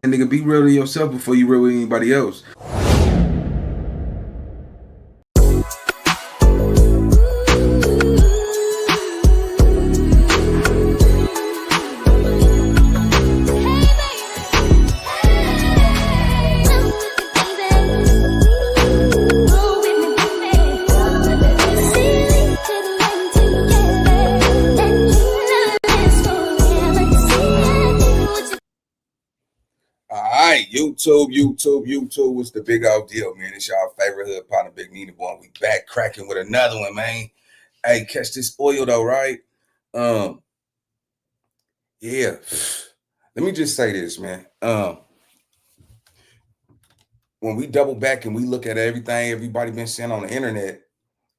And nigga, be real to yourself before you real with anybody else. All right, YouTube. What's the big old deal, man? It's y'all favorite hood partner, Big Nina Boy. We back cracking with another one, man. Hey, catch this oil though, right? Um, yeah. Let me just say this, man. When we double back and we look at everything everybody been saying on the internet,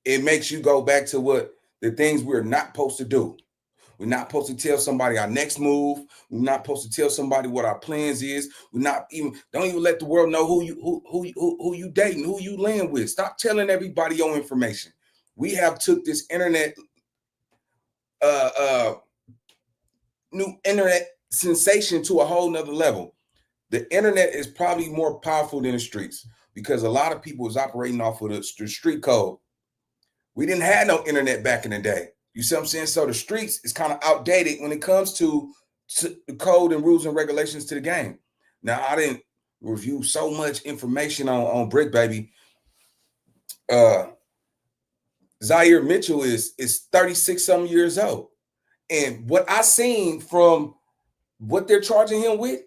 it makes you go back to what the things we're not supposed to do. We're not supposed to tell somebody our next move. We're not supposed to tell somebody what our plans is. We're not even don't even let the world know who you dating, who you laying with. Stop telling everybody your information. We have took this internet uh uh new internet sensation to a whole nother level. The internet is probably more powerful than the streets because a lot of people is operating off of the street code. We didn't have no internet back in the day. You see what I'm saying? So the streets is kind of outdated when it comes to the code and rules and regulations to the game. Now, I didn't review so much information on Bricc Baby. Zaire Mitchell is 36 some years old. And what I seen from what they're charging him with,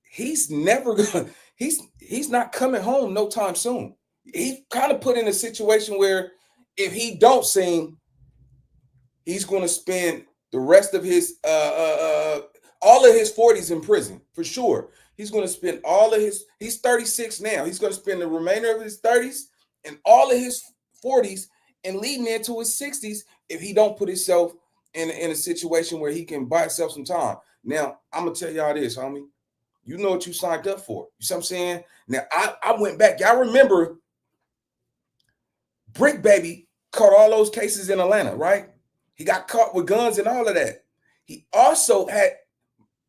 he's never gonna, he's not coming home no time soon. He kind of put in a situation where if he don't sing, he's going to spend the rest of his all of his 40s in prison for sure. He's going to spend all of his he's 36 now. He's going to spend the remainder of his 30s and all of his 40s and leading into his 60s if he don't put himself in a situation where he can buy himself some time. Now, I'm going to tell y'all this, homie. You know what you signed up for. You see what I'm saying? Now, I went back. Y'all remember Bricc Baby caught all those cases in Atlanta, right? He got caught with guns and all of that. He also had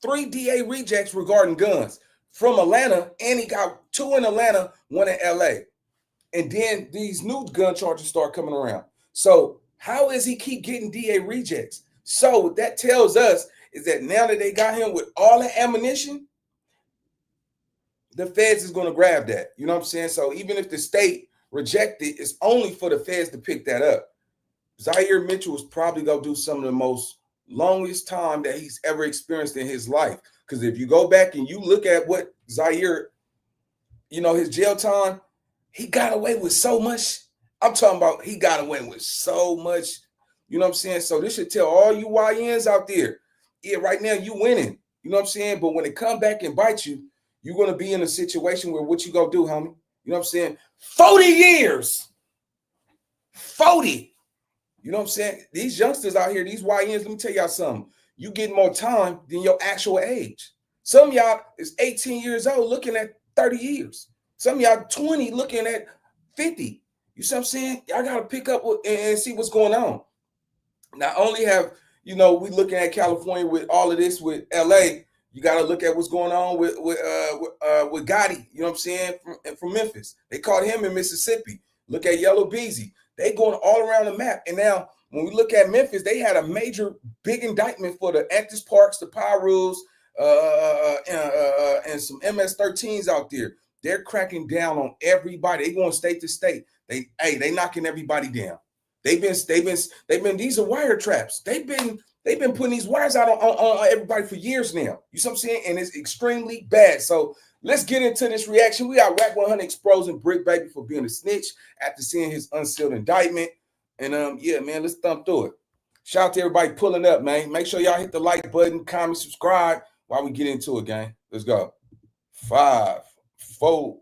3 DA rejects regarding guns from Atlanta, and he got 2 in Atlanta, 1 in LA. And then these new gun charges start coming around. So how is he keep getting DA rejects? So what that tells us is that now that they got him with all the ammunition, the feds is going to grab that. You know what I'm saying? So even if the state rejected, it's only for the feds to pick that up. Zaire Mitchell is probably going to do some of the most longest time that he's ever experienced in his life. Because if you go back and you look at what Zaire, his jail time, he got away with so much. I'm talking about he got away with so much. You know what I'm saying? So this should tell all you YNs out there, yeah, right now you winning. You know what I'm saying? But when it come back and bite you, you're going to be in a situation where what you going to do, homie? You know what I'm saying? 40 years. 40. You know what I'm saying? These youngsters out here, these YNs, let me tell y'all something. You get more time than your actual age. Some of y'all is 18 years old looking at 30 years. Some of y'all 20 looking at 50. You see what I'm saying? Y'all got to pick up and see what's going on. Not only have, we looking at California with all of this with LA, you got to look at what's going on with Gotti, you know what I'm saying, from Memphis. They caught him in Mississippi. Look at Yellow Beezy. They going all around the map. And now when we look at Memphis, they had a major big indictment for the Actis Parks, the Pyrus, and some MS-13s out there. They're cracking down on everybody. They going state to state. They knocking everybody down. They've been these are wire traps. They've been putting these wires out on everybody for years now. You see what I'm saying? And it's extremely bad. So let's get into this reaction. We got Wack 100 exposing Bricc Baby for being a snitch after seeing his unsealed indictment. And yeah, man, let's thump through it. Shout out to everybody pulling up, man. Make sure y'all hit the like button, comment, subscribe while we get into it, gang. Let's go. 5, 4,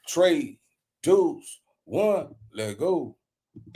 3, 2, 1, let's go.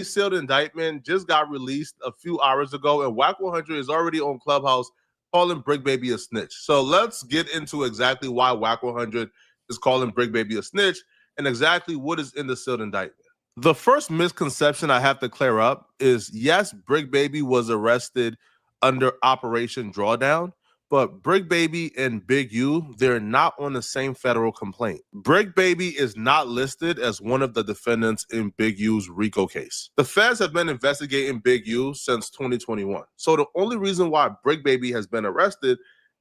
Sealed indictment just got released a few hours ago, and Wack 100 is already on Clubhouse calling Bricc Baby a snitch. So let's get into exactly why Wack 100 is calling Bricc Baby a snitch and exactly what is in the sealed indictment. The first misconception I have to clear up is, yes, Bricc Baby was arrested under Operation Drawdown, but Bricc Baby and Big U, they're not on the same federal complaint. Bricc Baby is not listed as one of the defendants in Big U's RICO case. The feds have been investigating Big U since 2021. So the only reason why Bricc Baby has been arrested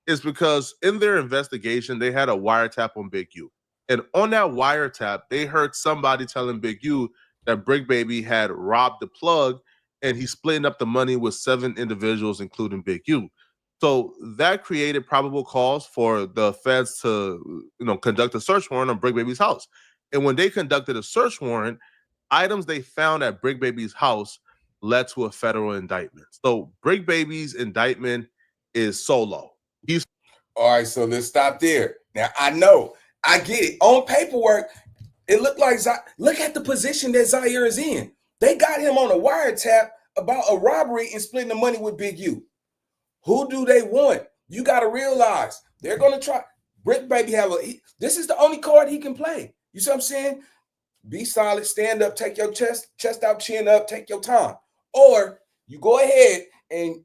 is because in their investigation, they had a wiretap on Big U. And on that wiretap, they heard somebody telling Big U that Bricc Baby had robbed the plug and he's splitting up the money with 7 individuals, including Big U. So that created probable cause for the feds to, conduct a search warrant on Bricc Baby's house. And when they conducted a search warrant, items they found at Bricc Baby's house led to a federal indictment. So Bricc Baby's indictment is solo. He's All right, so let's stop there. Now I know, I get it. On paperwork, it looked like look at the position that Zaire is in. They got him on a wiretap about a robbery and splitting the money with Big U. Who do they want? You got to realize they're going to try. Bricc Baby this is the only card he can play. You see what I'm saying? Be solid, stand up, take your chest out, chin up, take your time. Or you go ahead and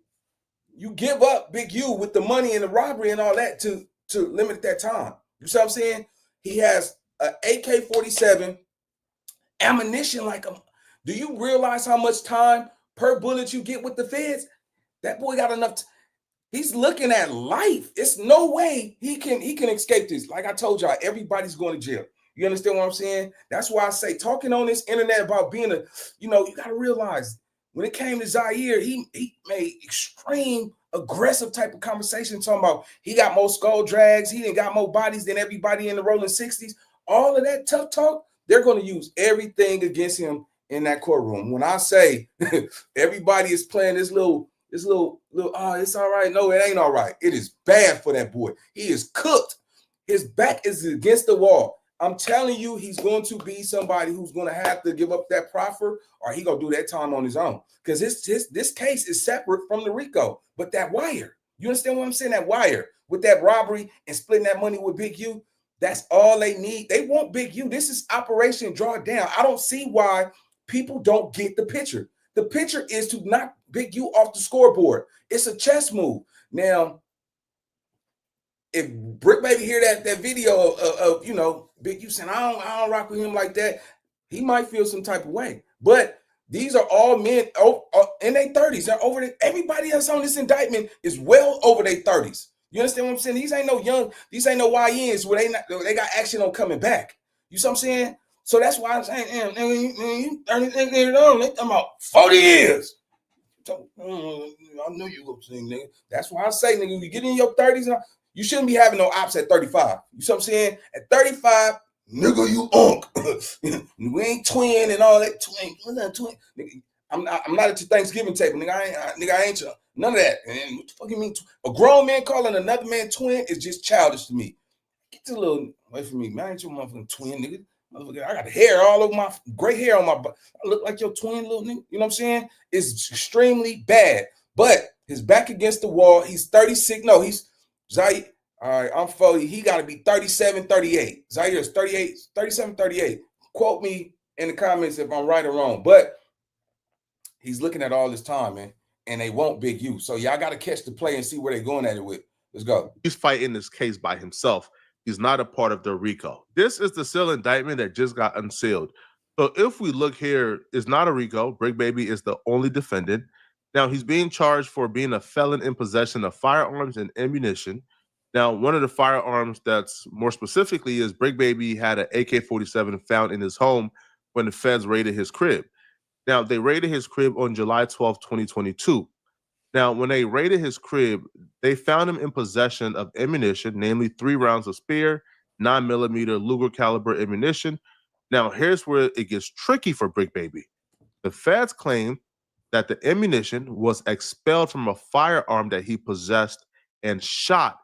you give up Big U with the money and the robbery and all that to limit that time. You see what I'm saying? He has an AK-47, ammunition like him. Do you realize how much time per bullet you get with the feds? That boy got enough. He's looking at life. It's no way he can escape this. Like I told y'all, everybody's going to jail. You understand what I'm saying? That's why I say talking on this internet about being you got to realize when it came to Zaire, he made extreme aggressive type of conversation talking about he got more skull drags, he didn't got more bodies than everybody in the rolling 60s. All of that tough talk, they're going to use everything against him in that courtroom. When I say everybody is playing this little, it's all right. No, it ain't all right. It is bad for that boy. He is cooked. His back is against the wall. I'm telling you, he's going to be somebody who's going to have to give up that proffer, or he gonna do that time on his own. Because this case is separate from the RICO. But that wire, you understand what I'm saying? That wire with that robbery and splitting that money with Big U, that's all they need. They want Big U. This is Operation Draw Down. I don't see why people don't get the picture. The picture is to knock Big U off the scoreboard. It's a chess move. Now, if Bricc Baby hear that video of Big U saying I don't rock with him like that, he might feel some type of way. But these are all men in their 30s. They're over there. Everybody else on this indictment is well over their 30s. You understand what I'm saying? These ain't no YNs where they got action on coming back. You see what I'm saying? So that's why I'm saying, you 30, they talking about 40 years. I know you gonna sing, nigga. That's why I say, nigga, you get in your 30s, you shouldn't be having no ops at 35. You see what I'm saying? At 35, nigga, you unk. We ain't twin and all that. Twin. Nigga, I'm not at your Thanksgiving table, nigga. I ain't you. None of that. And what the fuck you mean? A grown man calling another man twin is just childish to me. Get this little away from me, man. I ain't your motherfucking twin, nigga. I got hair all over my gray hair on my butt. I look like your twin, little nigga. You know what I'm saying? It's extremely bad. But his back against the wall. He's 36. No, he's Zaire. All right, I'm 40. He got to be 37, 38. Zaire is 38, 37, 38. Quote me in the comments if I'm right or wrong. But he's looking at all this time, man. And they want Big U. So y'all got to catch the play and see where they're going at it with. Let's go. He's fighting this case by himself. He's not a part of the RICO. This is the sealed indictment that just got unsealed. So if we look here, it's not a RICO. Bricc Baby is the only defendant. Now, he's being charged for being a felon in possession of firearms and ammunition. Now, one of the firearms that's more specifically is Bricc Baby had an AK-47 found in his home when the feds raided his crib. Now, they raided his crib on July 12, 2022. Now, when they raided his crib, they found him in possession of ammunition, namely 3 rounds of Speer, 9mm Luger caliber ammunition. Now, here's where it gets tricky for Bricc Baby. The feds claim that the ammunition was expelled from a firearm that he possessed and shot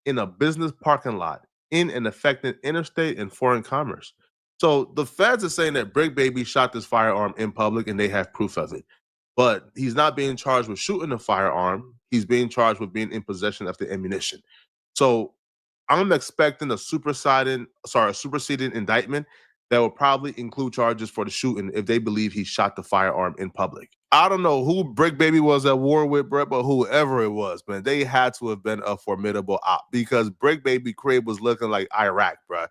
in a business parking lot in and affecting interstate and foreign commerce. So the feds are saying that Bricc Baby shot this firearm in public and they have proof of it. But he's not being charged with shooting a firearm. He's being charged with being in possession of the ammunition. So I'm expecting a superseding indictment that will probably include charges for the shooting if they believe he shot the firearm in public. I don't know who Bricc Baby was at war with, Brett, but whoever it was, man, they had to have been a formidable op because Bricc Baby crib was looking like Iraq, bro.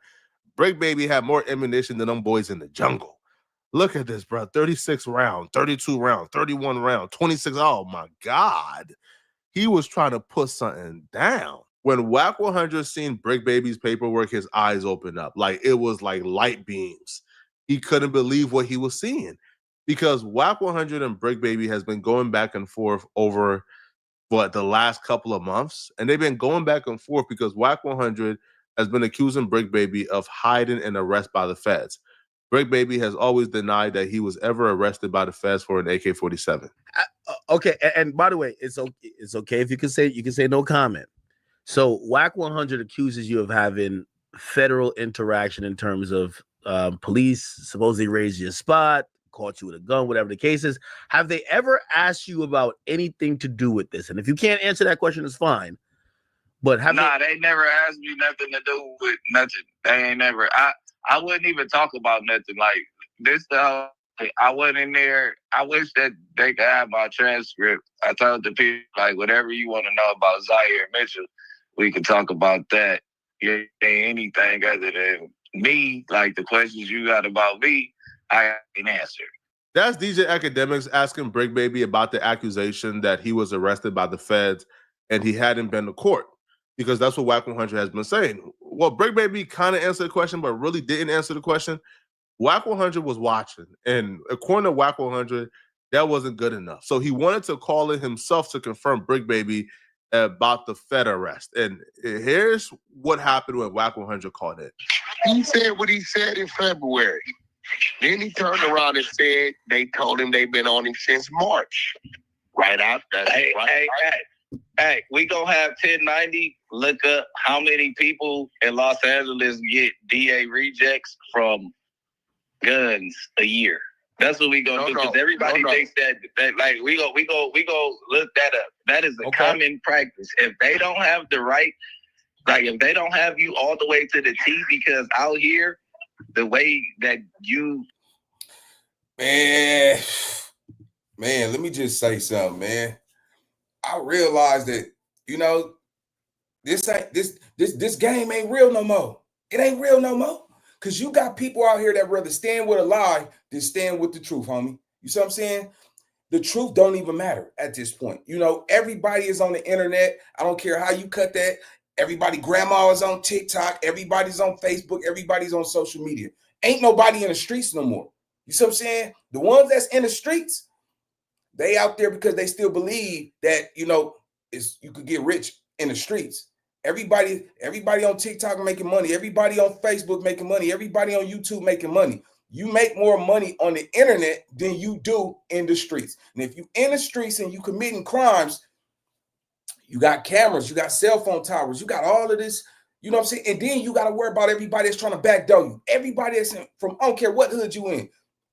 Bricc Baby had more ammunition than them boys in the jungle. Look at this, bro. 36 round, 32 round, 31 round, 26. Oh, my God. He was trying to put something down. When Wack 100 seen Bricc Baby's paperwork, his eyes opened up. Like, it was like light beams. He couldn't believe what he was seeing because Wack 100 and Bricc Baby has been going back and forth over the last couple of months. And they've been going back and forth because Wack 100 has been accusing Bricc Baby of hiding an arrest by the feds. Bricc Baby has always denied that he was ever arrested by the feds for an AK-47. Okay, and by the way, it's okay if you can say no comment. So Wack 100 accuses you of having federal interaction in terms of police supposedly raised your spot, caught you with a gun, whatever the case is. Have they ever asked you about anything to do with this? And if you can't answer that question, it's fine. But they never asked me nothing to do with nothing. They ain't never. I wouldn't even talk about nothing like this. I wasn't in there. I wish that they could have my transcript. I told the people, like, whatever you want to know about Zaire Mitchell, we could talk about that. Yeah, anything other than me, like the questions you got about me, I can answer. That's DJ Academics asking Bricc Baby about the accusation that he was arrested by the feds and he hadn't been to court, because that's what Wack 100 has been saying. Well, Bricc Baby kind of answered the question, but really didn't answer the question. Wack 100 was watching, and according to Wack 100, that wasn't good enough. So he wanted to call in himself to confirm Bricc Baby about the Fed arrest. And here's what happened when Wack 100 called in. He said what he said in February. Then he turned around and said they told him they've been on him since March. Right after. Hey, we gonna have 1090 look up how many people in Los Angeles get DA rejects from guns a year. That's what we gonna do, because everybody thinks that like we go look that up. That is a common practice. If they don't have the right, like if they don't have you all the way to the T, because out here, the way that you man, let me just say something, man. I realized that, this game ain't real no more. It ain't real no more. Because you got people out here that rather stand with a lie than stand with the truth, homie. You see what I'm saying? The truth don't even matter at this point. Everybody is on the internet. I don't care how you cut that. Everybody, grandma is on TikTok. Everybody's on Facebook. Everybody's on social media. Ain't nobody in the streets no more. You see what I'm saying? The ones that's in the streets, they out there because they still believe that, you could get rich in the streets. Everybody on TikTok making money. Everybody on Facebook making money. Everybody on YouTube making money. You make more money on the internet than you do in the streets. And if you in the streets and you committing crimes, you got cameras, you got cell phone towers, you got all of this, you know what I'm saying? And then you got to worry about everybody that's trying to backdoor you. Everybody that's from, I don't care what hood you in.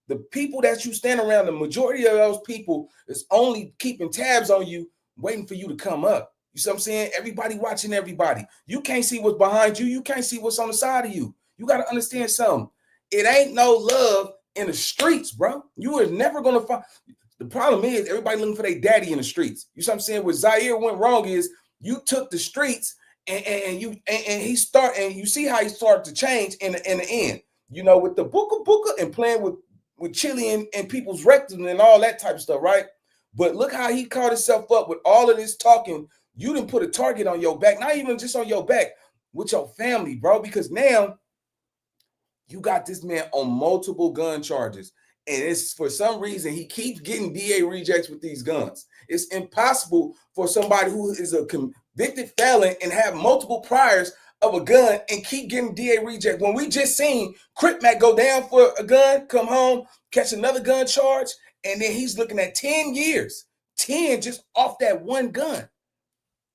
The people that you stand around, the majority of those people is only keeping tabs on you, waiting for you to come up. You see what I'm saying? Everybody watching everybody. You can't see what's behind you. You can't see what's on the side of you. You got to understand something. It ain't no love in the streets, bro. You are never going to find. The problem is everybody looking for their daddy in the streets. You see what I'm saying? What Zaire went wrong is you took the streets and you see how he started to change in the end. With the booka and playing with chili and people's rectum and all that type of stuff, right? But look how he caught himself up with all of this talking. You didn't put a target on your back, not even just on your back, with your family, bro, because now you got this man on multiple gun charges. And it's for some reason he keeps getting DA rejects with these guns. It's impossible for somebody who is a convicted felon and have multiple priors of a gun and keep getting DA reject. When we just seen Crip Mac go down for a gun, come home, catch another gun charge, and then he's looking at 10 years, 10 just off that one gun.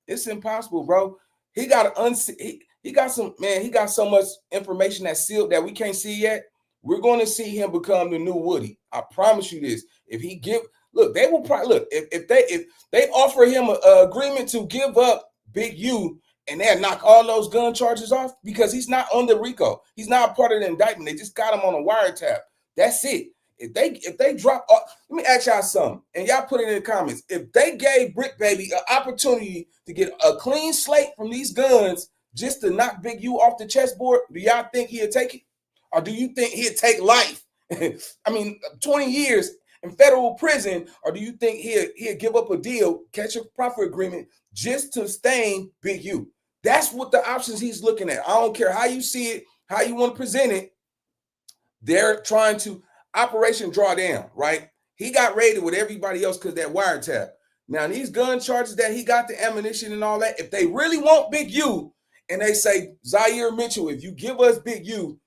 It's impossible, bro. He got so much information that's sealed that we can't see yet. We're going to see him become the new Woody. I promise you this. If they will probably if they offer him an agreement to give up Big U and they'll knock all those gun charges off because he's not on the RICO. He's not a part of the indictment. They just got him on a wiretap. That's it. If they drop, let me ask y'all something, and y'all put it in the comments. If they gave Bricc Baby an opportunity to get a clean slate from these guns just to knock Big U off the chessboard, do y'all think he'd take it? Or do you think he'd take life? I mean, 20 years in federal prison, or do you think he'd give up a deal, catch a profit agreement just to stain Big U? That's what the options he's looking at. I don't care how you see it, how you want to present it. They're trying to Operation Drawdown, right? He got raided with everybody else because that wiretap. Now, these gun charges that he got, the ammunition and all that, if they really want Big U, and they say, Zaire Mitchell, if you give us Big U,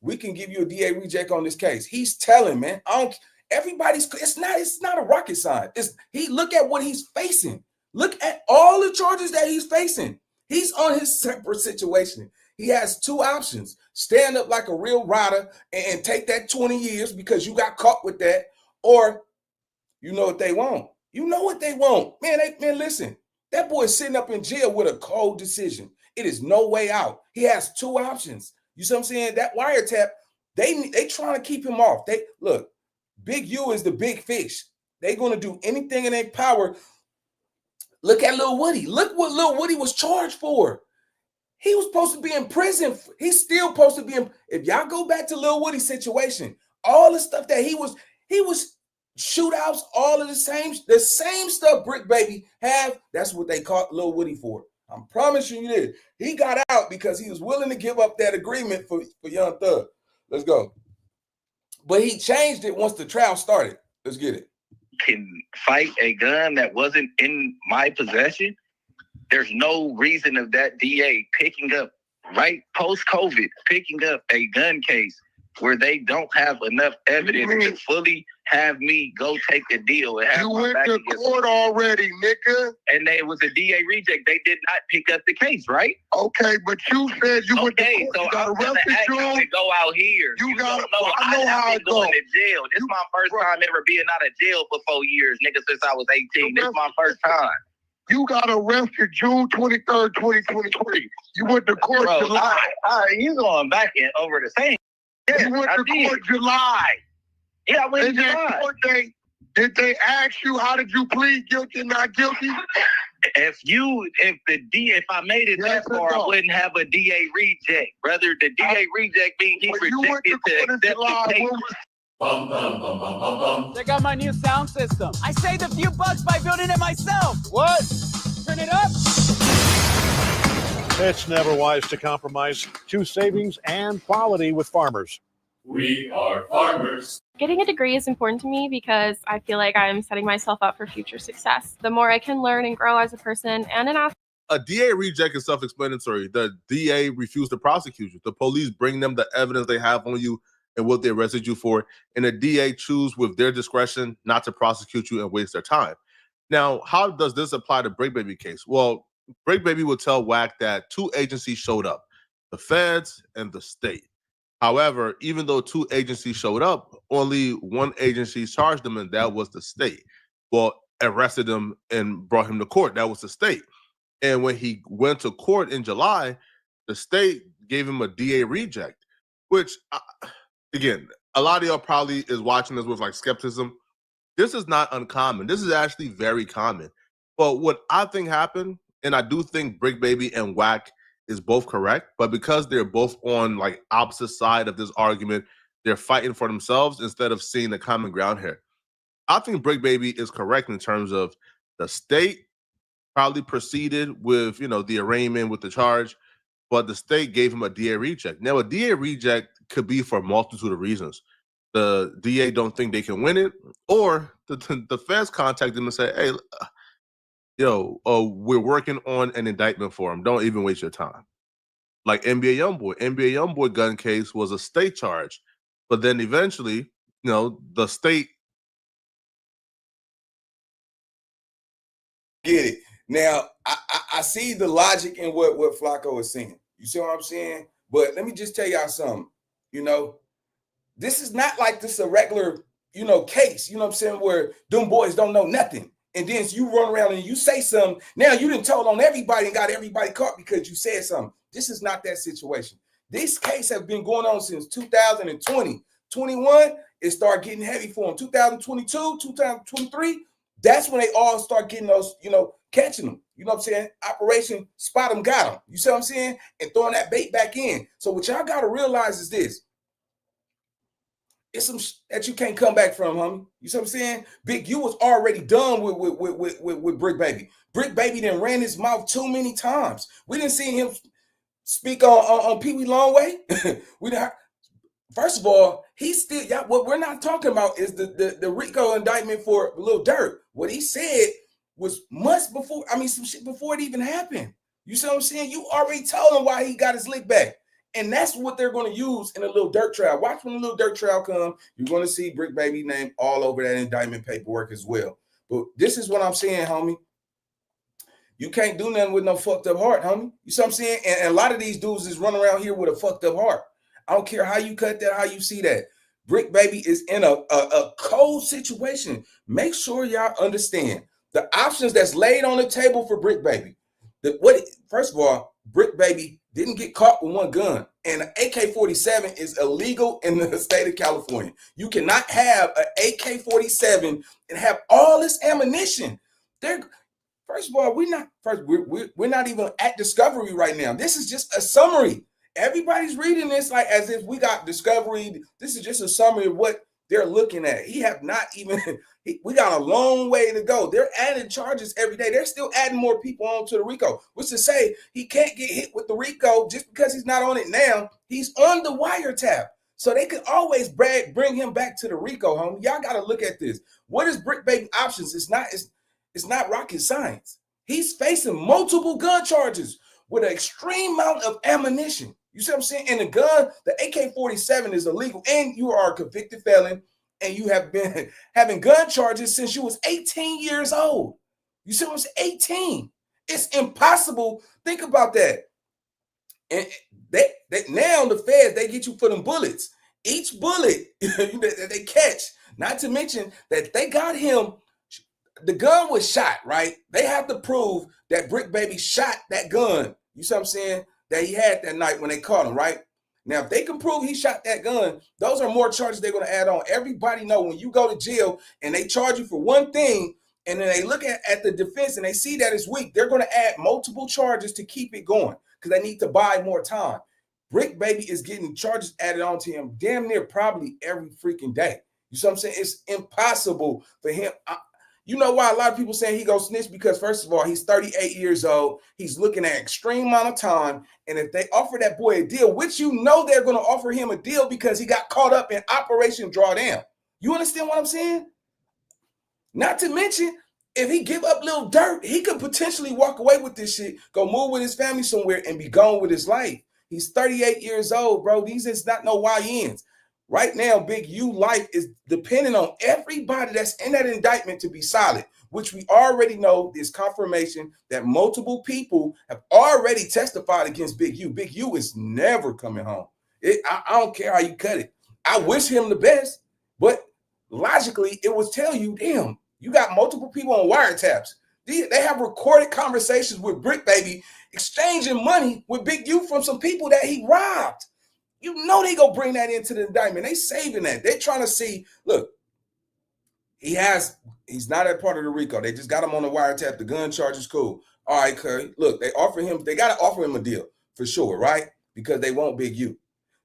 we can give you a DA reject on this case. He's telling, man, it's not a rocket science. Look at what he's facing. Look at all the charges that he's facing. He's on his separate situation. He has two options: stand up like a real rider and take that 20 years because you got caught with that, or you know what they want. You know what they want. Man, listen, that boy is sitting up in jail with a cold decision. It is no way out. He has two options. You see what I'm saying? That wiretap, they trying to keep him off. Look, Big U is the big fish. They're going to do anything in their power. Look at Lil Woody. Look what Lil Woody was charged for. He was supposed to be in prison. He's still supposed to be in. If y'all go back to Lil Woody's situation, all the stuff that he was shootouts, all of the same stuff Bricc Baby have. That's what they caught Lil Woody for. I'm promising you this. He got out because he was willing to give up that agreement for Young Thug. Let's go. But he changed it once the trial started. Let's get it. Can fight a gun that wasn't in my possession. There's no reason of that DA picking up, right post-COVID, picking up a gun case where they don't have enough evidence to fully have me go take a deal. And have you went to court already, nigga. And it was a DA reject. They did not pick up the case, right? Okay, but you said you went to court. So you got I'm going to ask you to go out here. You got to know. I know how it goes. To jail. This is my first time ever being out of jail for 4 years, nigga, since I was 18. This is my first time. You got arrested June 23rd, 2023. You went to court July. You going back in over the same. Yes, you went to court July. Yeah, I went to July. Court date, did they ask you how did you plead guilty and not guilty? If I made it that far, I wouldn't have a DA reject. Brother, the DA reject being he rejected to accept the case. Bum, bum, bum, bum, bum, bum. Check out my new sound system. I saved a few bucks by building it myself. What? Turn it up. It's never wise to compromise. Choose savings and quality with Farmers. We are farmers. Getting a degree is important to me because I feel like I'm setting myself up for future success. The more I can learn and grow as a person and an athlete. A DA reject is self-explanatory. The DA refused to prosecute you. The police bring them the evidence they have on you and what they arrested you for, and the DA choose with their discretion not to prosecute you and waste their time. Now, how does this apply to Bricc Baby case? Well, Bricc Baby will tell Wack that two agencies showed up, the feds and the state. However, even though two agencies showed up, only one agency charged him, and that was the state. Well, arrested him and brought him to court. That was the state. And when he went to court in July, the state gave him a DA reject, which... Again, a lot of y'all probably is watching this with like skepticism. This is not uncommon. This is actually very common. But what I think happened, and I do think Bricc Baby and Wack is both correct, but because they're both on like opposite side of this argument, they're fighting for themselves instead of seeing the common ground here. I think Bricc Baby is correct in terms of the state probably proceeded with, the arraignment with the charge, but the state gave him a DA reject. Now, a DA reject could be for a multitude of reasons. The DA don't think they can win it, or the feds contact them and say, hey, we're working on an indictment for him. Don't even waste your time. Like NBA Youngboy gun case was a state charge, but then eventually, the state. Get it. Now, I see the logic in what Flacco is saying. You see what I'm saying? But let me just tell y'all something. This is not like this a regular, case, where them boys don't know nothing. and then you run around and you say something. Now you done told on everybody and got everybody caught because you said something. This is not that situation. This case has been going on since 2020. 21, it started getting heavy for them. 2022, 2023, that's when they all start getting those, catching them. You know what I'm saying? Operation Spot 'em, got them. You see what I'm saying? And throwing that bait back in. So what y'all got to realize is this. It's some that you can't come back from, homie. You see what I'm saying? Big U was already done with Bricc Baby. Bricc Baby done ran his mouth too many times. We didn't see him speak on Pee Wee Longway. We didn't. First of all, he's still, what we're not talking about is the RICO indictment for Lil Durk. What he said was months before, some shit before it even happened. You see what I'm saying? You already told him why he got his lick back. And that's what they're going to use in a Lil Durk trial. Watch when the Lil Durk trial come, you're going to see Bricc Baby name all over that indictment paperwork as well. But this is what I'm saying, homie. You can't do nothing with no fucked up heart, homie. You see what I'm saying? And a lot of these dudes is running around here with a fucked up heart. I don't care how you cut that, how you see that. Bricc Baby is in a cold situation. Make sure y'all understand the options that's laid on the table for Bricc Baby. First of all, Bricc Baby didn't get caught with one gun, and an AK-47 is illegal in the state of California. You cannot have an AK-47 and have all this ammunition. First of all, we're not even at discovery right now. This is just a summary. Everybody's reading this like as if we got discovery. This is just a summary of what they're looking at. We got a long way to go. They're adding charges every day. They're still adding more people onto the RICO, which to say he can't get hit with the RICO just because he's not on it now. He's on the wiretap. So they could always bring him back to the RICO, homie. Y'all got to look at this. What is Bricc Baby options? It's not rocket science. He's facing multiple gun charges with an extreme amount of ammunition. You see what I'm saying? And the gun, the AK-47 is illegal, and you are a convicted felon, and you have been having gun charges since you was 18 years old. You see what I'm saying? 18. It's impossible. Think about that. And they now the feds, they get you for them bullets. Each bullet that they catch, not to mention that they got him, the gun was shot, right? They have to prove that Bricc Baby shot that gun. You see what I'm saying? That he had that night when they caught him, right? Now, if they can prove he shot that gun, those are more charges they're going to add on. Everybody know when you go to jail and they charge you for one thing, and then they look at the defense and they see that it's weak, they're going to add multiple charges to keep it going because they need to buy more time. Bricc Baby is getting charges added on to him damn near probably every freaking day. You see what I'm saying? It's impossible for him. You know why a lot of people saying he goes snitch? Because first of all, he's 38 years old. He's looking at extreme amount of time. And if they offer that boy a deal, which they're going to offer him a deal because he got caught up in Operation Drawdown. You understand what I'm saying? Not to mention, if he give up Lil Durk, he could potentially walk away with this shit, go move with his family somewhere and be gone with his life. He's 38 years old, bro. These is not no YNs. Right now, Big U life is depending on everybody that's in that indictment to be solid, which we already know is confirmation that multiple people have already testified against Big U. Big U is never coming home. I don't care how you cut it. I wish him the best, but logically, it would tell you, damn, you got multiple people on wiretaps. They have recorded conversations with Bricc Baby exchanging money with Big U from some people that he robbed. You know they go bring that into the indictment. They saving that. They're trying to see, look, he's not a part of the RICO. They just got him on the wiretap. The gun charge is cool. All right, Curry. Look, they got to offer him a deal for sure, right? Because they want Big U.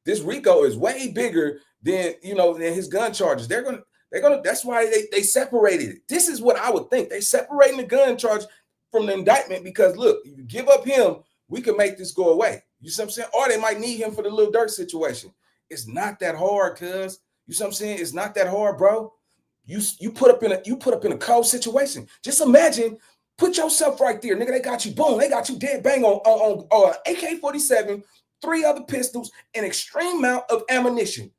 This RICO is way bigger than his gun charges. That's why they separated it. This is what I would think. They separating the gun charge from the indictment because look, if you give up him, we can make this go away. You see what I'm saying? Or they might need him for the Lil Durk situation. It's not that hard, cuz. You see what I'm saying? It's not that hard, bro. You put up in a cold situation. Just imagine, put yourself right there, nigga. They got you, boom. They got you dead bang on AK-47, 3 other pistols, an extreme amount of ammunition.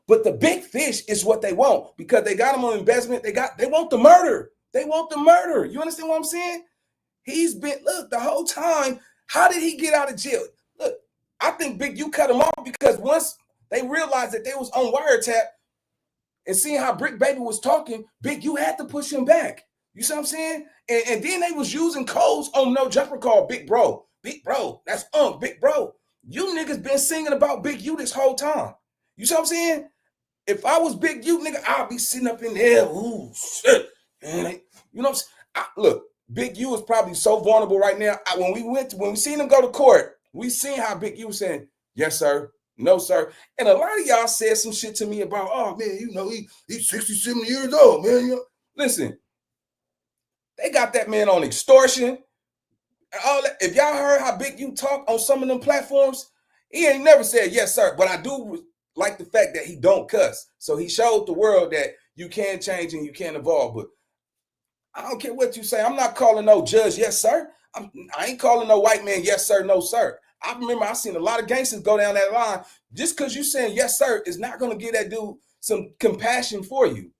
But the big fish is what they want because they got him on investment. They want the murder. They want the murder. You understand what I'm saying? He's been, look, the whole time. How did he get out of jail? Look, I think Big U cut him off because once they realized that they was on wiretap and seeing how Bricc Baby was talking, Big U had to push him back. You see what I'm saying? And then they was using codes on No Jumper called Big Bro. Big Bro. That's Big Bro. You niggas been singing about Big U this whole time. You see what I'm saying? If I was Big U, nigga, I'll be sitting up in there. Ooh, shit. Man, you know what I'm saying? Look, Big U is probably so vulnerable right now. When we seen him go to court, we seen how Big U was saying, yes, sir. No, sir. And a lot of y'all said some shit to me about, oh, man, you know, he's 67 years old, man. You know? Listen, they got that man on extortion. All that. If y'all heard how Big U talk on some of them platforms, he ain't never said yes, sir. But I do like the fact that he don't cuss. So he showed the world that you can change and you can evolve. But I don't care what you say. I'm not calling no judge, yes, sir. I ain't calling no white man, yes, sir, no, sir. I remember I seen a lot of gangsters go down that line. Just because you saying yes, sir, is not going to give that dude some compassion for you.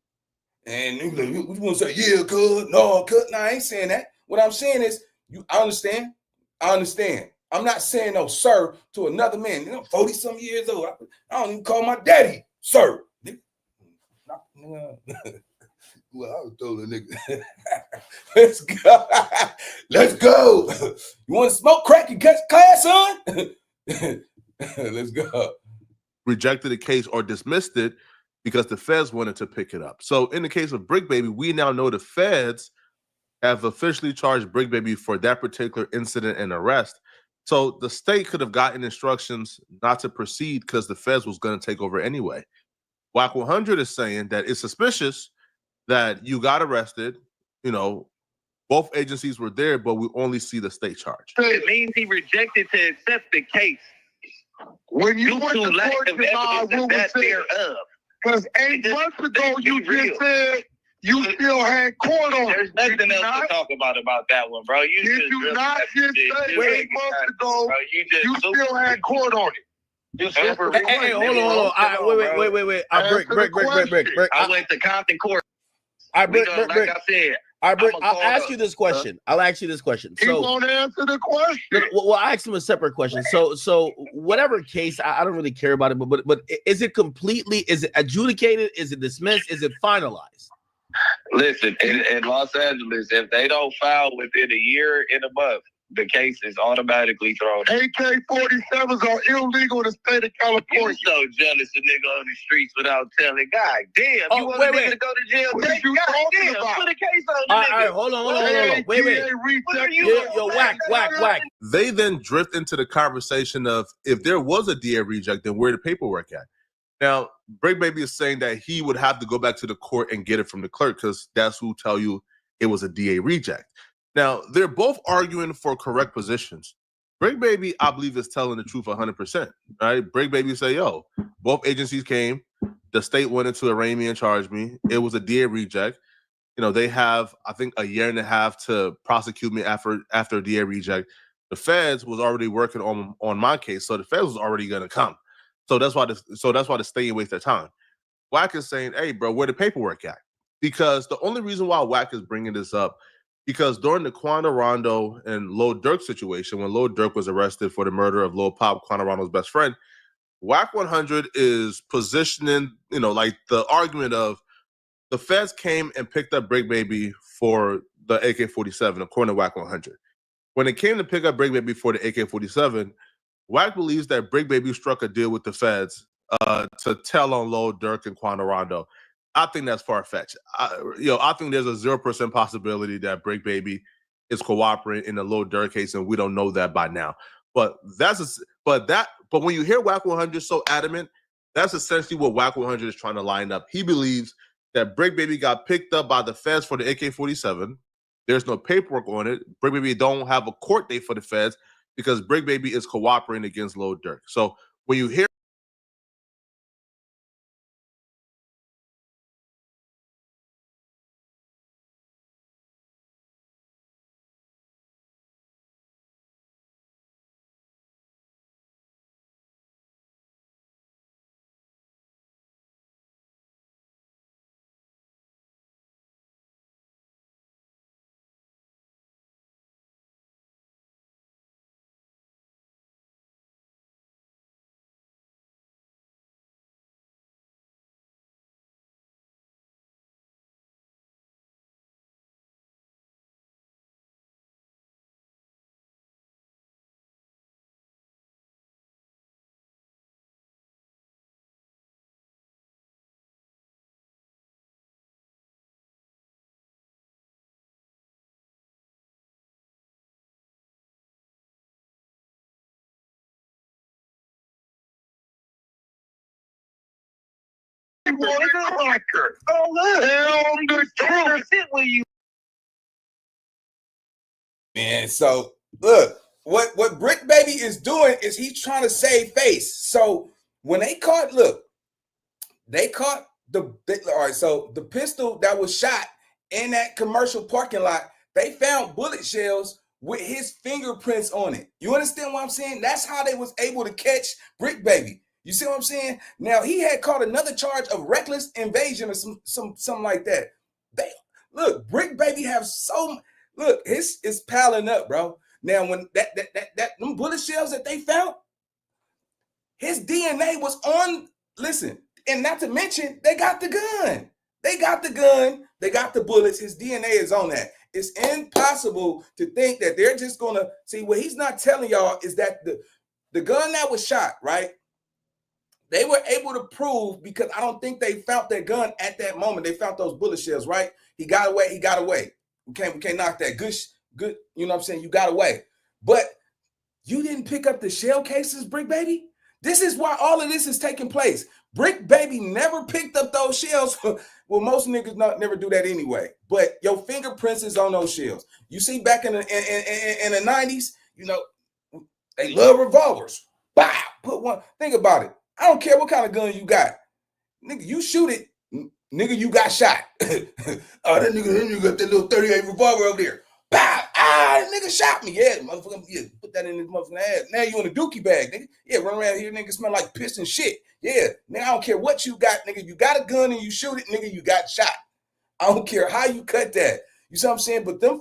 And you want to say, yeah, cuz, no, cuz. No, I ain't saying that. What I'm saying is, I understand. I'm not saying no, sir, to another man. You know, 40-some years old. I don't even call my daddy, sir. Well, I was told a nigga, let's go. Let's go. You want to smoke crack in class, son? Let's go. Rejected the case or dismissed it because the feds wanted to pick it up. So in the case of Bricc Baby, we now know the feds have officially charged Bricc Baby for that particular incident and arrest. So the state could have gotten instructions not to proceed because the feds was going to take over anyway. Wack 100 is saying that it's suspicious that you got arrested, you know, both agencies were there, but we only see the state charge. It means he rejected to accept the case. When you went to to lack court, of evidence that thereof. because 8 months ago you just said you still had court on. There's nothing else to talk about that one, bro. You Did you not just say 8 months ago bro, you still had court on it? You super Hey, hold on. Wait. Bricc. I went to Compton Court. Bricc. Like I said, I'll ask you this question. He won't answer the question. Well, I asked him a separate question. So whatever case, I don't really care about it. But is it adjudicated? Is it dismissed? Is it finalized? Listen, in Los Angeles, if they don't file within a year and a month, the case is automatically thrown. AK-47s are illegal in the state of California. You're so jealous a nigga on the streets without telling. God damn, you want a nigga to go to jail? What are you talking about? Put a case on the nigga. All right, hold on. Wait. Yo, Wack. They then drift into the conversation of if there was a DA reject, then where the paperwork at? Now, Bricc Baby is saying that he would have to go back to the court and get it from the clerk because that's who tell you it was a DA reject. Now, they're both arguing for correct positions. Bricc Baby, I believe, is telling the truth 100%. Right? Bricc Baby say, yo, both agencies came. The state wanted to arraign me and charge me. It was a DA reject. You know, they have, I think, a year and a half to prosecute me after a DA reject. The feds was already working on my case, so the feds was already going to come. So that's why the state ain't waste their time. Wack is saying, hey, bro, where the paperwork at? Because the only reason why Wack is bringing this up, because during the Quando Rondo and Lil Durk situation, when Lil Durk was arrested for the murder of Lil Pop, Quando Rondo's best friend, Wack 100 is positioning, you know, like the argument of the feds came and picked up Bricc Baby for the AK-47, according to Wack 100. When it came to pick up Bricc Baby for the AK-47, Wack believes that Bricc Baby struck a deal with the feds to tell on Lil Durk and Quando Rondo. I think that's far-fetched. I think there's a 0% possibility that Bricc Baby is cooperating in the Lil Durk case, and we don't know that by now. But when you hear Wack 100 so adamant, that's essentially what Wack 100 is trying to line up. He believes that Bricc Baby got picked up by the feds for the AK-47. There's no paperwork on it. Bricc Baby don't have a court date for the feds because Bricc Baby is cooperating against Lil Durk. So when you hear was a hacker. Oh, hell, the truth. Sit with you. Man, so look, what Bricc Baby is doing is he's trying to save face. So when they caught, they caught all right, so the pistol that was shot in that commercial parking lot, they found bullet shells with his fingerprints on it. You understand what I'm saying? That's how they was able to catch Bricc Baby. You see what I'm saying? Now he had caught another charge of reckless invasion or something like that. They look, Bricc Baby have it's piling up, bro. Now when that them bullet shells that they found, his DNA was on. Listen, and not to mention they got the gun. They got the bullets. His DNA is on that. It's impossible to think that they're just gonna see. What he's not telling y'all is that the gun that was shot, right? They were able to prove, because I don't think they found their gun at that moment. They found those bullet shells, right? He got away. We can't knock that. Good. You know what I'm saying? You got away. But you didn't pick up the shell cases, Bricc Baby. This is why all of this is taking place. Bricc Baby never picked up those shells. Well, most niggas never do that anyway. But your fingerprints is on those shells. You see, back in the 90s, you know, they love revolvers. Bow, put one. Think about it. I don't care what kind of gun you got. Nigga, you shoot it, nigga, you got shot. Oh, that nigga got that little 38 revolver over there. Bow, that nigga shot me. Yeah, motherfucker, yeah, put that in his motherfucking ass. Now you in a dookie bag, nigga. Yeah, run around here, nigga, smell like piss and shit. Yeah, nigga, I don't care what you got, nigga. You got a gun and you shoot it, nigga, you got shot. I don't care how you cut that. You see what I'm saying? But them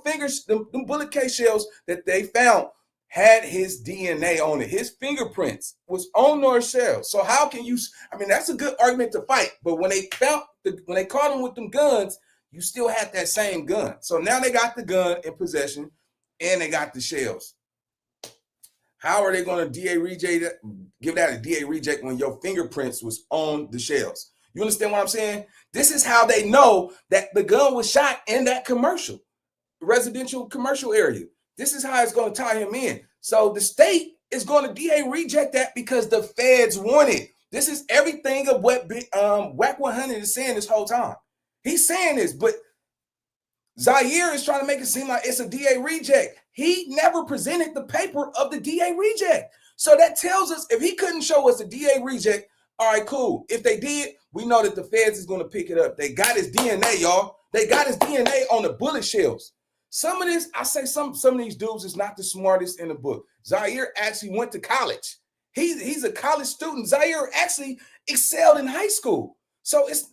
bullet case shells that they found had his DNA on it. His fingerprints was on those shells. So how can you? I mean, that's a good argument to fight. But when they caught him with them guns, you still had that same gun. So now they got the gun in possession, and they got the shells. How are they going to give that a DA reject when your fingerprints was on the shells? You understand what I'm saying? This is how they know that the gun was shot in that residential commercial area. This is how it's going to tie him in. So the state is going to DA reject that because the feds want it. This is everything of what Wack 100 is saying this whole time. He's saying this, but Zaire is trying to make it seem like it's a DA reject. He never presented the paper of the DA reject. So that tells us if he couldn't show us a DA reject, all right, cool. If they did, we know that the feds is going to pick it up. They got his DNA, y'all. They got his DNA on the bullet shells. Some of this, I say some of these dudes is not the smartest in the book. Zaire actually went to college. He's a college student. Zaire actually excelled in high school. So it's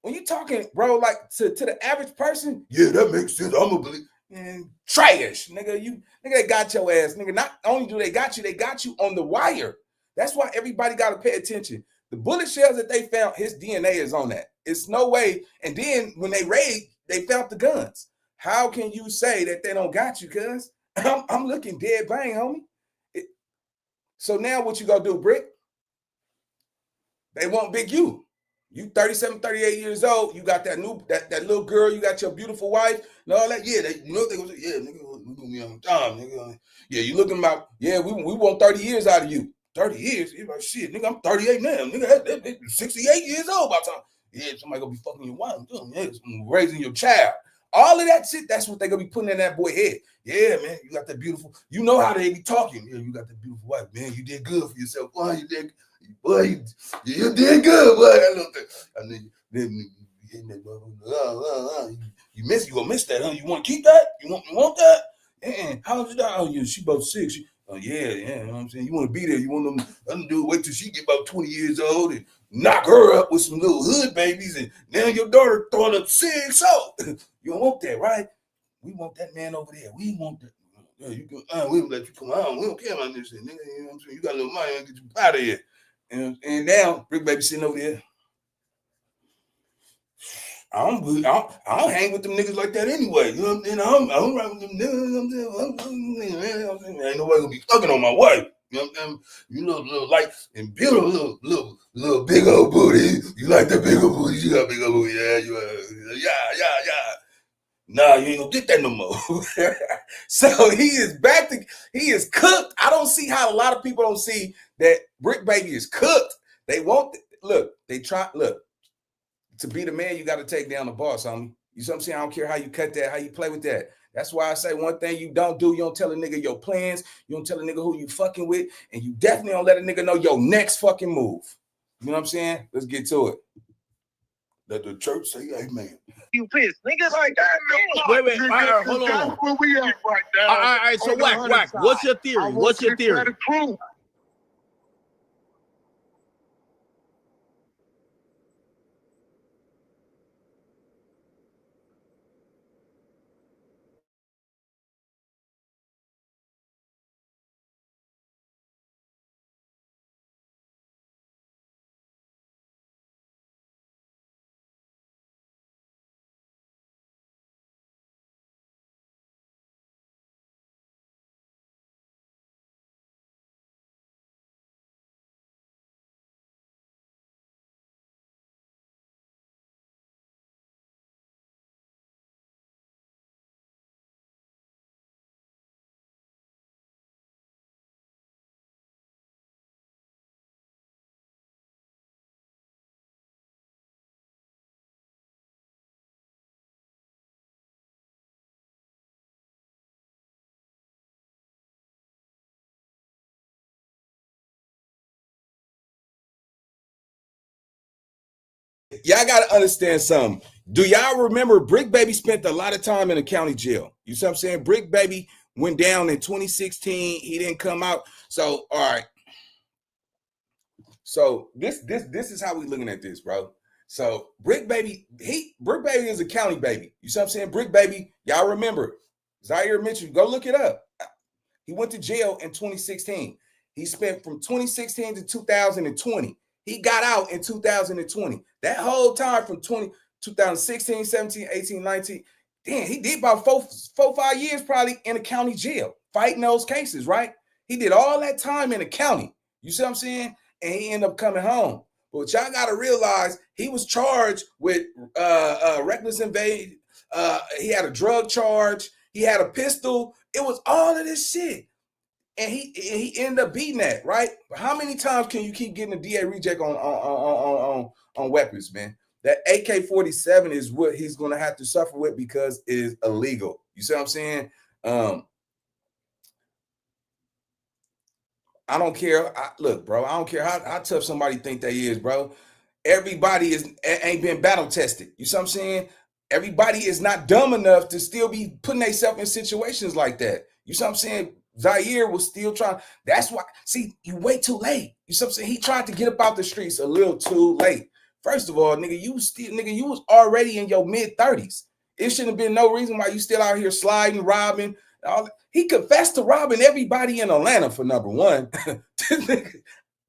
when you're talking, bro, like to the average person, yeah, that makes sense. I'm gonna believe. Man, trash, nigga. They got your ass, nigga. Not only do they got you on the wire. That's why everybody got to pay attention. The bullet shells that they found, his DNA is on that. It's no way. And then when they raid, they found the guns. How can you say that they don't got you, cuz? I'm looking dead bang, homie. So now what you gonna do, Bricc? They want Big U. You 37, 38 years old. You got that little girl. You got your beautiful wife and all that. Yeah, they gonna say, yeah, nigga, we gonna be on time, nigga. Yeah, you looking about, yeah, we want 30 years out of you. 30 years? You're like, shit, nigga, I'm 38 now. Nigga, that's 68 years old by the time. Yeah, somebody gonna be fucking your wife. Yeah, raising your child. All of that shit, that's what they gonna be putting in that boy head. Yeah, man, you got that beautiful, you know how they be talking. Yeah, you got that beautiful wife, man. You did good for yourself. Boy, you did good, boy. I know you hitting that motherfucker. You gonna miss that, huh? You wanna keep that? You want that? And how old is that? Oh, yeah, she about 6. Oh, yeah, you know what I'm saying? You wanna be there, you want them to wait till she get about 20 years old and knock her up with some little hood babies, and now your daughter throwing up 6. So you don't want that, right? We want that man over there. We want that. Yeah, we don't let you come on. We don't care about this shit, nigga. You know what I'm saying? You got a little money, get you out of here. And now Bricc Baby sitting over there. I don't hang with them niggas like that anyway. You know what I'm saying? I don't ride with them niggas. Ain't nobody gonna be fucking on my wife. You know what I'm saying? You know, little light and beautiful, little big old booty. You like that big old booty? You got big old booty? Yeah, yeah. Nah, you ain't gonna get that no more. So he is cooked. I don't see how a lot of people don't see that Bricc Baby is cooked. They want look. to be the man, you got to take down the boss, homie. You see what I'm saying? I don't care how you cut that, how you play with that. That's why I say one thing you don't do, you don't tell a nigga your plans, you don't tell a nigga who you fucking with, and you definitely don't let a nigga know your next fucking move. You know what I'm saying? Let's get to it. Let the church say amen. You pissed, niggas like that. Wait, all right, hold on. That's where we at right now. All right, so Wack, what's your theory? What's your theory? Y'all got to understand something. Do y'all remember Bricc Baby spent a lot of time in the county jail? You see what I'm saying? Bricc Baby went down in 2016. He didn't come out. So, all right. So this is how we looking at this, bro. So Bricc Baby is a county baby. You see what I'm saying? Bricc Baby, y'all remember, Zaire Mitchell, go look it up. He went to jail in 2016. He spent from 2016 to 2020. He got out in 2020. That whole time from 2016, 17, 18, 19, damn, he did about 5 years probably in a county jail fighting those cases, right? He did all that time in the county. You see what I'm saying? And he ended up coming home. But y'all got to realize he was charged with reckless invasion. He had a drug charge. He had a pistol. It was all of this shit. And he ended up beating that, right? How many times can you keep getting a DA reject on weapons, man? That AK-47 is what he's going to have to suffer with because it is illegal. You see what I'm saying? I don't care. Look, bro, I don't care how tough somebody think they is, bro. Everybody ain't been battle tested. You see what I'm saying? Everybody is not dumb enough to still be putting themselves in situations like that. You see what I'm saying? Zaire was still trying. That's why. See, you wait too late. You see what I'm saying? He tried to get up out the streets a little too late. First of all, nigga, you was already in your mid-30s. It shouldn't have been no reason why you still out here sliding, robbing. He confessed to robbing everybody in Atlanta for number one.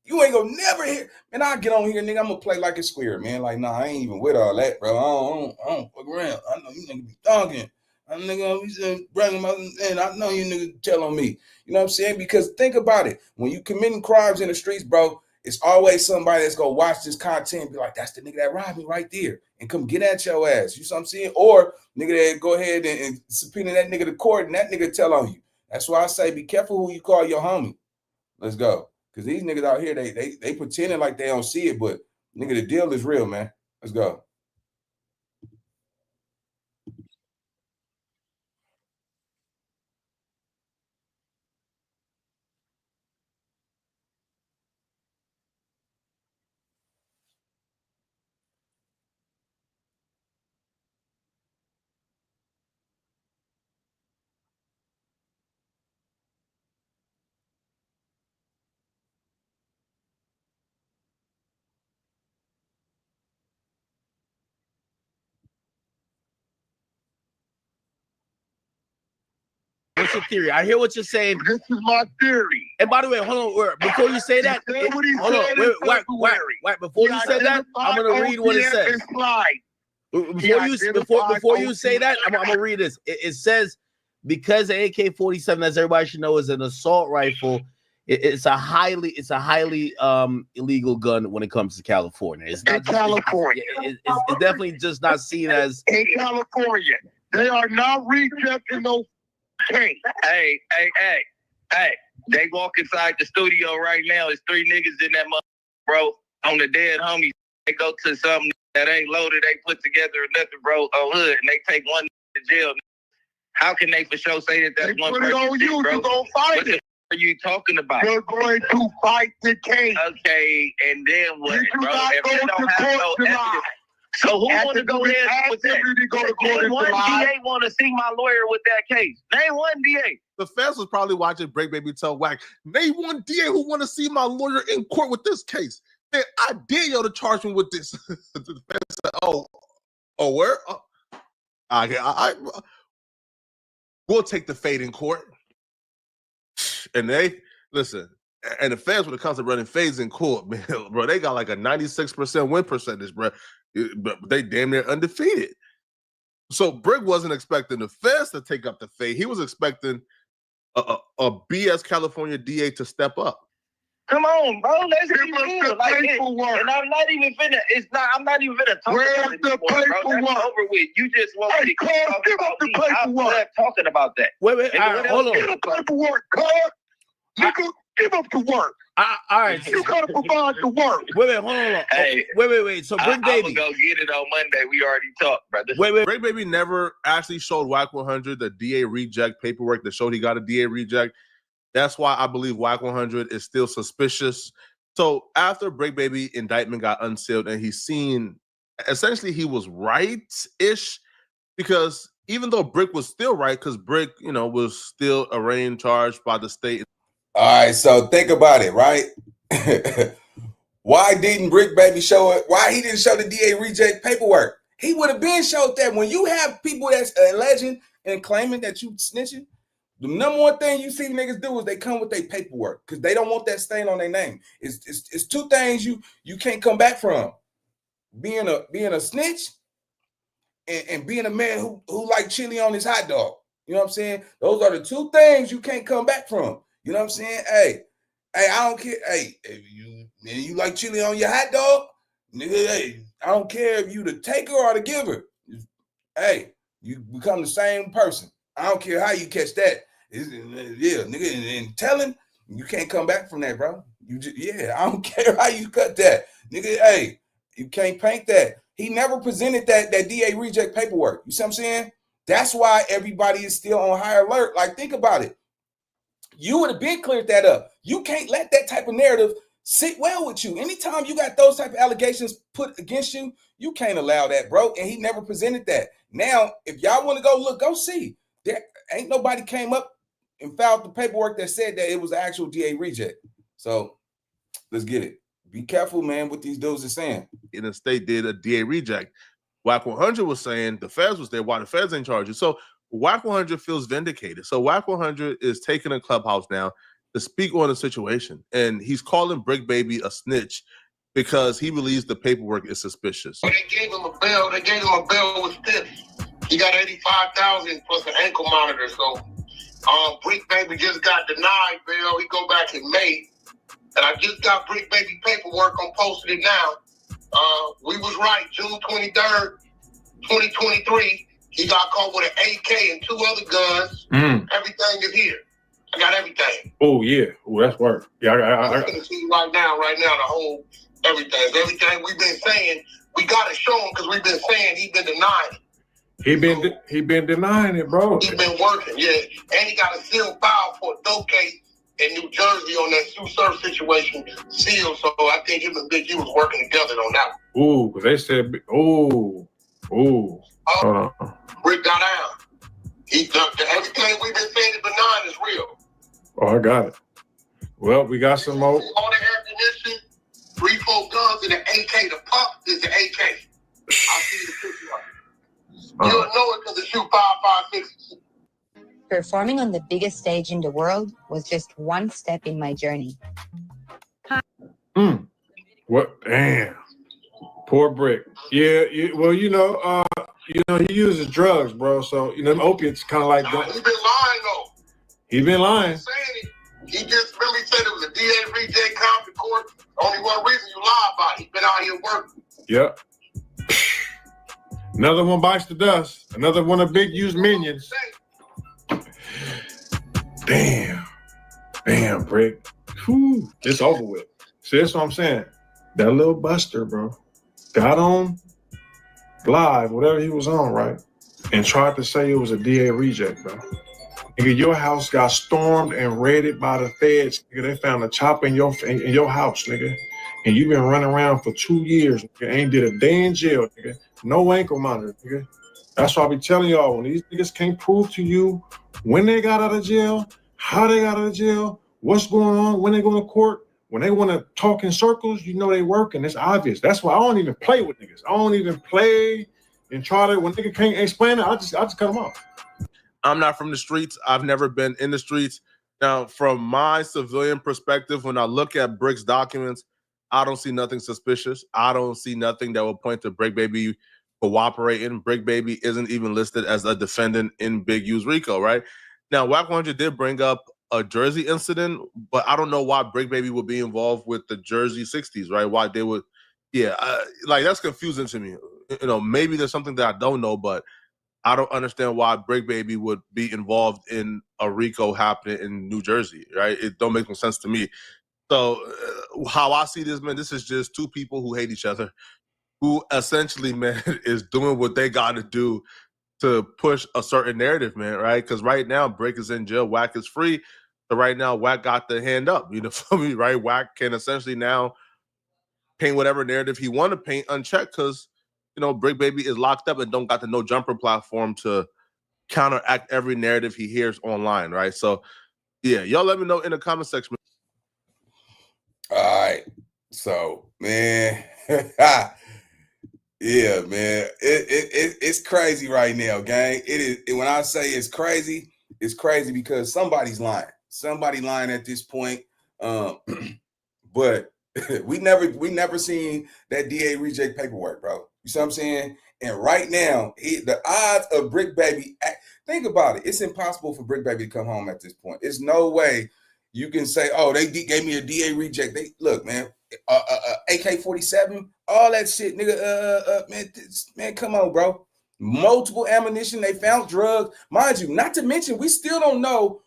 You ain't gonna never hear. Man, I'll get on here, nigga. I'm gonna play like a square, man. Like, nah, I ain't even with all that, bro. I don't fuck around. I know you niggas be talking. I nigga, we said, bragging about it, and I know you niggas tell on me. You know what I'm saying? Because think about it. When you committing crimes in the streets, bro, it's always somebody that's gonna watch this content and be like, that's the nigga that robbed me right there, and come get at your ass. You know what I'm saying? Or nigga that go ahead and subpoena that nigga to court and that nigga tell on you. That's why I say be careful who you call your homie. Let's go. Because these niggas out here, they pretending like they don't see it, but nigga, the deal is real, man. Let's go. What's your theory? I hear what you're saying. This is my theory. And by the way, hold on. Before you say that, hold on. Wait, before you say that, I'm gonna read what it says. Before you say that, I'm gonna read this. It says because the AK-47, as everybody should know, is an assault rifle. It's a highly illegal gun when it comes to California. It's not California. It's definitely just not seen as in California. They are not rejecting those. Hey, they walk inside the studio right now. There's 3 niggas in that bro, on the dead homies. They go to something that ain't loaded, they put together or nothing, bro, on hood, and they take one to jail. How can they for sure say that that's one person? Put it on you, bro. You gonna fight it. What are you talking about? You're going to fight the case. Okay, and then what, You bro? not If go they to don't have no court tonight. evidence. So who want to go there with that? One DA want to see my lawyer with that case. Name one DA. The feds was probably watching Bricc Baby tell Wack, name one DA who want to see my lawyer in court with this case. Man, I dare you to charge me with this. The feds said, oh, where? We'll take the fade in court. And they, listen, and the feds, when it comes to running fades in court, man, bro, they got like a 96% win percentage, bro. But they damn near undefeated. So Bricc wasn't expecting the feds to take up the fade. He was expecting a BS California DA to step up. Come on, bro. Let's get it. Like, and I'm not even finna. I'm not even finna talk about it anymore, bro. That's over with. You just want to give up the paperwork. I'm talking about that. Wait, hold on. Give up the paperwork, cuz. Nigga, give up the work. All right. You gotta provide the work. Wait, hold on. Hey, wait. So Bricc Baby. I'm gonna go get it on Monday. We already talked, brother. Wait. Bricc Baby never actually showed Wack 100 the DA reject paperwork that showed he got a DA reject. That's why I believe Wack 100 is still suspicious. So after Bricc Baby indictment got unsealed and he's seen, essentially he was right-ish, because even though Bricc was still right, because Bricc, was still arraigned, charged by the state. All right, so think about it, right? Why didn't Bricc Baby show it? Why he didn't show the DA reject paperwork? He would have been showed that. When you have people that's alleging and claiming that you snitching, the number one thing you see niggas do is they come with their paperwork because they don't want that stain on their name. It's two things you can't come back from: being a snitch and being a man who like chili on his hot dog. You know what I'm saying? Those are the two things you can't come back from. You know what I'm saying? Hey, I don't care. Hey, if you like chili on your hot dog, nigga, hey, I don't care if you the taker or the giver. Hey, you become the same person. I don't care how you catch that. Yeah, nigga, and telling, you can't come back from that, bro. I don't care how you cut that. Nigga, hey, you can't paint that. He never presented that DA reject paperwork. You see what I'm saying? That's why everybody is still on high alert. Like, think about it. You would have been cleared that up. You can't let that type of narrative sit well with you. Anytime you got those type of allegations put against you, you can't allow that, bro. And he never presented that. Now, if y'all want to go look, go see. There ain't nobody came up and filed the paperwork that said that it was an actual DA reject. So let's get it. Be careful, man, what these dudes are saying. In the state did a DA reject. Wack 100 was saying the feds was there. Why the feds ain't charging? So Wack 100 feels vindicated. So Wack 100 is taking a clubhouse now to speak on the situation. And he's calling Bricc Baby a snitch because he believes the paperwork is suspicious. They gave him a bail. They gave him a bail with tips. He got $85,000 plus an ankle monitor. So Bricc Baby just got denied bail. He go back in May. And I just got Bricc Baby paperwork. I'm posting it now. We was right. June 23rd, 2023. He got caught with an AK and 2 other guns. Everything is here. I got everything. Oh, yeah. Oh, that's work. Yeah, I'm going to see right now, the whole everything. Everything we've been saying, we got to show him because we've been saying he's been denying it. He been denying it, bro. He's been working, yeah. And he got a sealed file for a dope case in New Jersey on that Sue Surf situation sealed. So I think him and Big U was working together on that one. Ooh, because they said, hold on. Bricc got out. He done everything we've been saying is benign is real. Oh, I got it. Well, we got some more. All the ammunition, 3-4 guns, and the AK. The pump is the AK. I'll see you the picture of it. You'll know it because it shoot 5.56. Performing on the biggest stage in the world was just one step in my journey. What? Damn. Poor Bricc. Yeah. Well, he uses drugs, bro. So opiates kind of like that. He been lying though. He been lying. He just really said it was a DA reject conference court. Only one reason you lie about it. He been out here working. Yep. Another one bites the dust. Another one of Big U's minions. Damn, Bricc. It's over with. See, that's what I'm saying. That little buster, bro, got on live, whatever he was on, right? And tried to say it was a DA reject, bro. Nigga, your house got stormed and raided by the feds. Nigga, they found a chopper in your house, nigga. And you've been running around for 2 years, nigga. Ain't did a day in jail, nigga. No ankle monitor, nigga. That's why I be telling y'all, when these niggas can't prove to you when they got out of jail, how they got out of jail, what's going on, when they go to court, when they want to talk in circles, you know they working. It's obvious. That's why I don't even play with niggas. I don't even play and try to, when nigga can't explain it, I just cut them off. I'm not from the streets. I've never been in the streets. Now, from my civilian perspective, when I look at Brick's documents, I don't see nothing suspicious. I don't see nothing that will point to Bricc Baby cooperating. Bricc Baby isn't even listed as a defendant in Big U's RICO, right? Now, Wack 100 did bring up a Jersey incident, but I don't know why Bricc Baby would be involved with the Jersey 60s, right? Why they would, like that's confusing to me. You know, maybe there's something that I don't know, but I don't understand why Bricc Baby would be involved in a RICO happening in New Jersey, right? It don't make no sense to me. So how I see this, man, this is just two people who hate each other, who essentially, man, is doing what they got to do to push a certain narrative, man, right? Because right now, Bricc is in jail, Wack is free. So right now, Wack got the hand up, you know, for me, right? Wack can essentially now paint whatever narrative he want to paint unchecked because, you know, Bricc Baby is locked up and don't got the no jumper platform to counteract every narrative he hears online, right? So, yeah, y'all let me know in the comment section. All right. So, man, yeah, man, it's crazy right now, gang. It is. When I say it's crazy because somebody's lying. Somebody lying at this point. But we never seen that DA reject paperwork, bro. You see what I'm saying? And right now, the odds of Bricc Baby, think about it. It's impossible for Bricc Baby to come home at this point. There's no way you can say, oh, they gave me a DA reject. They look, man, AK-47, all that shit, nigga. Man, come on, bro. Multiple ammunition. They found drugs, mind you. Not to mention, we still don't know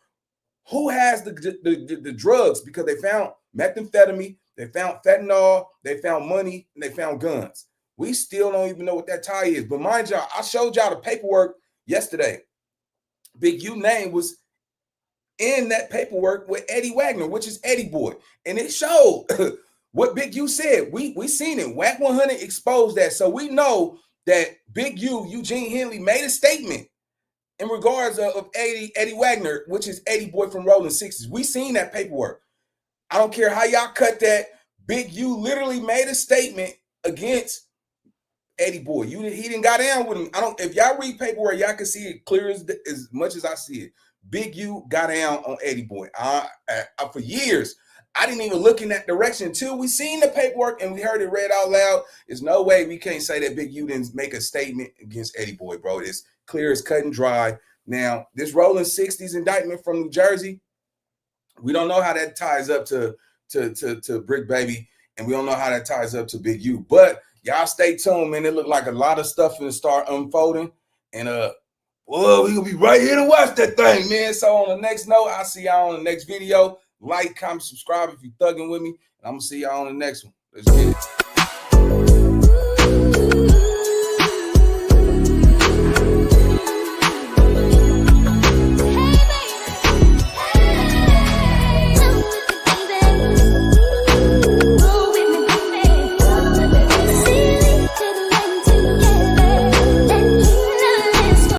who has the drugs because they found methamphetamine, they found fentanyl, they found money, and they found guns. We still don't even know what that tie is. But mind y'all, I showed y'all the paperwork yesterday. Big U name was in that paperwork with Eddie Wagner, which is Eddie Boy. And it showed what Big U said. We seen it. Wack 100 exposed that. So we know that Big U, Eugene Henley, made a statement in regards of Eddie Wagner, which is Eddie Boy from Rolling Sixes. We seen that paperwork. I don't care how y'all cut that. Big U literally made a statement against Eddie Boy. He didn't got down with him. If y'all read paperwork, y'all can see it clear as much as I see it. Big U got down on Eddie Boy. For years, I didn't even look in that direction until we seen the paperwork and we heard it read out loud. There's no way we can't say that Big U didn't make a statement against Eddie Boy, bro. It's clear as cut and dry. Now, this Rolling 60s indictment from New Jersey, we don't know how that ties up to Bricc Baby, and we don't know how that ties up to Big U. But y'all stay tuned, man. It looked like a lot of stuff will start unfolding. And well, we gonna be right here to watch that thing, man. So on the next note, I'll see y'all on the next video. Like, comment, subscribe if you're thugging with me. And I'm gonna see y'all on the next one. Let's get it.